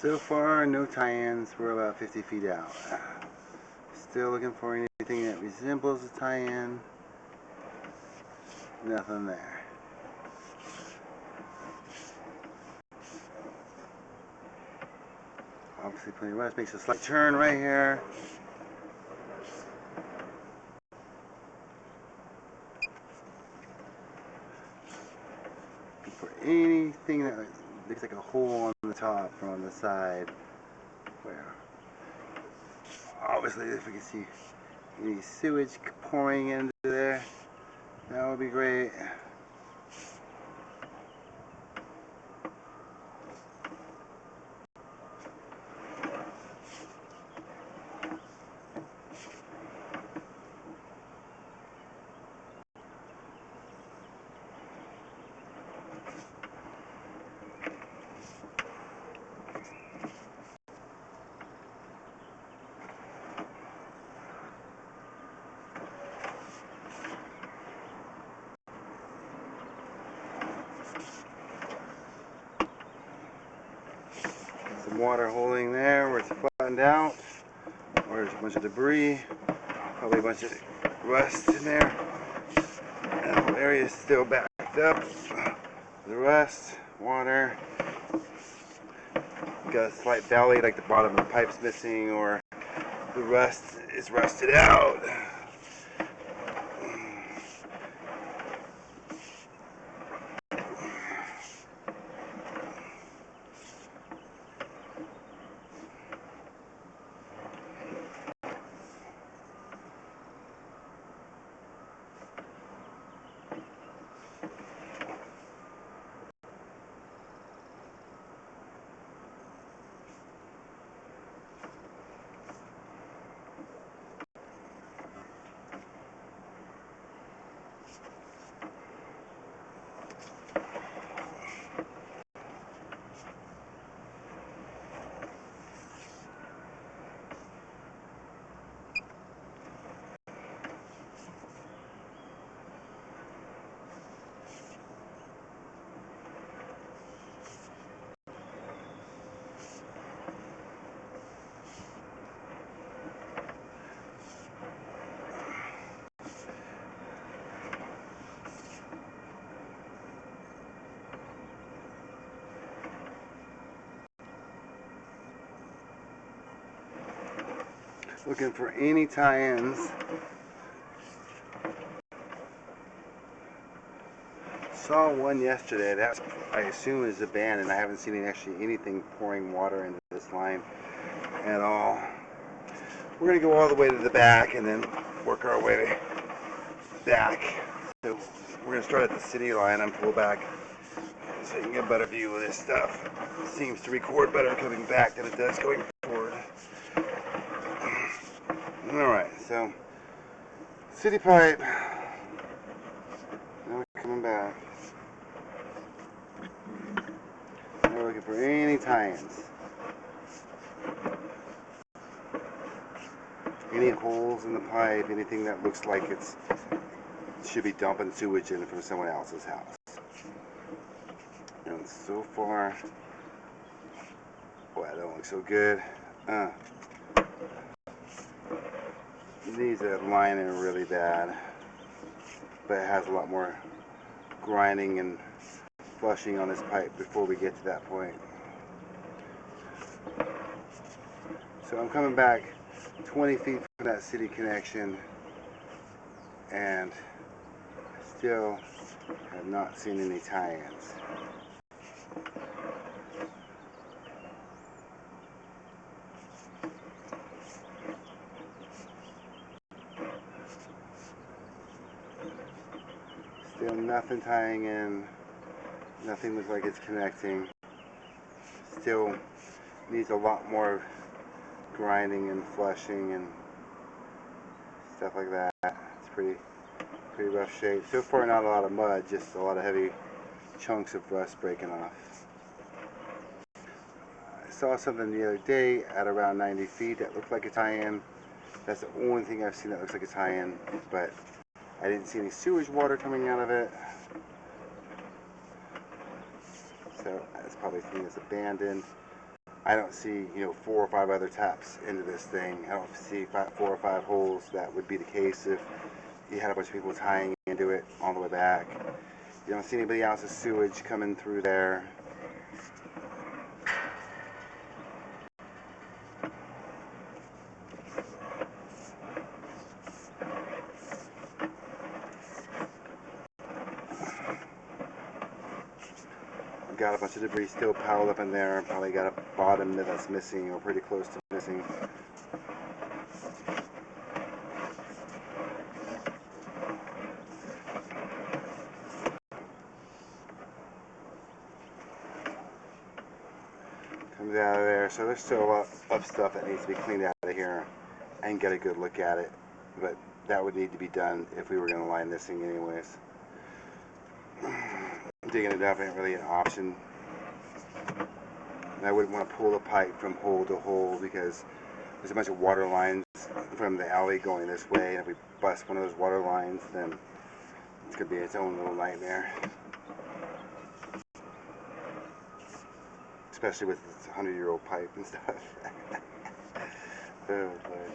So far, no tie-ins. We're about 50 feet out. Still looking for anything that resembles a tie-in. Nothing there. Obviously plenty of rust. Makes a slight turn right here. For anything that looks like a hole on the top or on the side, where obviously if we can see any sewage pouring into there, that would be great. Some water holding there where it's flattened out, or there's a bunch of debris, probably a bunch of rust in there. And the whole area is still backed up. The rust, water. Got a slight valley, like the bottom of the pipe's missing, or the rust is rusted out. Looking for any tie-ins. Saw one yesterday. That I assume is abandoned. I haven't seen actually anything pouring water into this line at all. We're gonna go all the way to the back and then work our way back. So we're gonna start at the city line and pull back so you can get a better view of this stuff. It seems to record better coming back than it does going forward. Alright, so city pipe. Now we're coming back. Now we're looking for any tie-ins. Any holes in the pipe, anything that looks like it should be dumping sewage in from someone else's house. And so far, boy, that don't look so good. Needs a lining really bad, but it has a lot more grinding and flushing on this pipe before we get to that point. So I'm coming back 20 feet from that city connection and still have not seen any tie-ins. Still nothing tying in, nothing looks like it's connecting. Still needs a lot more grinding and flushing and stuff like that. It's pretty rough shape. So far not a lot of mud, just a lot of heavy chunks of rust breaking off. I saw something the other day at around 90 feet that looked like a tie-in. That's the only thing I've seen that looks like a tie-in, but I didn't see any sewage water coming out of it. So that's probably something that's abandoned. I don't see, 4 or 5 other taps into this thing. I don't see 4 or 5 holes. That would be the case if you had a bunch of people tying into it all the way back. You don't see anybody else's sewage coming through there. Got a bunch of debris still piled up in there. Probably got a bottom that's missing or pretty close to missing. Comes out of there. So there's still a lot of stuff that needs to be cleaned out of here and get a good look at it. But that would need to be done if we were going to line this thing anyways. Digging it up ain't really an option. And I wouldn't want to pull the pipe from hole to hole because there's a bunch of water lines from the alley going this way, and if we bust one of those water lines, then it's going to be its own little nightmare. Especially with this 100-year-old pipe and stuff. Oh, Lord.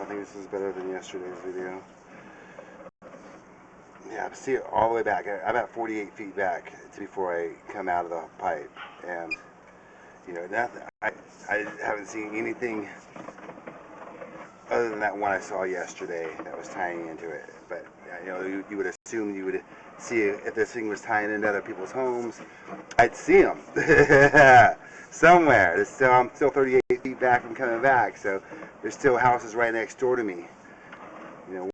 I think this is better than yesterday's video. Yeah, see it all the way back. I'm about 48 feet back before I come out of the pipe, and nothing. I haven't seen anything other than that one I saw yesterday that was tying into it. But you would assume you would see if this thing was tying into other people's homes. I'd see them somewhere. I'm still 38 feet back from coming back, so there's still houses right next door to me.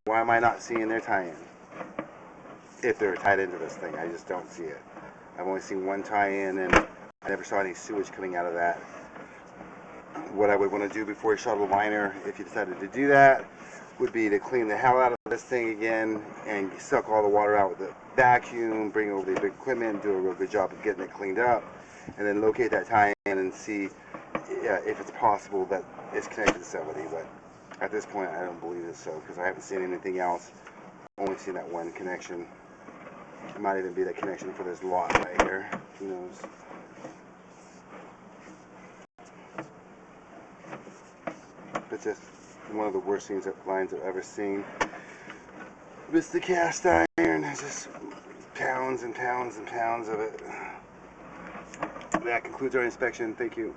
Why am I not seeing their tie-in? If they're tied into this thing, I just don't see it. I've only seen one tie-in, and I never saw any sewage coming out of that. What I would want to do before you shut a liner, if you decided to do that, would be to clean the hell out of this thing again and suck all the water out with the vacuum, bring over the big equipment, do a real good job of getting it cleaned up, and then locate that tie-in and see if it's possible that it's connected to somebody. But at this point, I don't believe it's so because I haven't seen anything else. Only seen that one connection. It might even be the connection for this lot right here. Who knows? But just one of the worst lines I've ever seen. It's the cast iron. It's just pounds and pounds and pounds of it. That concludes our inspection. Thank you.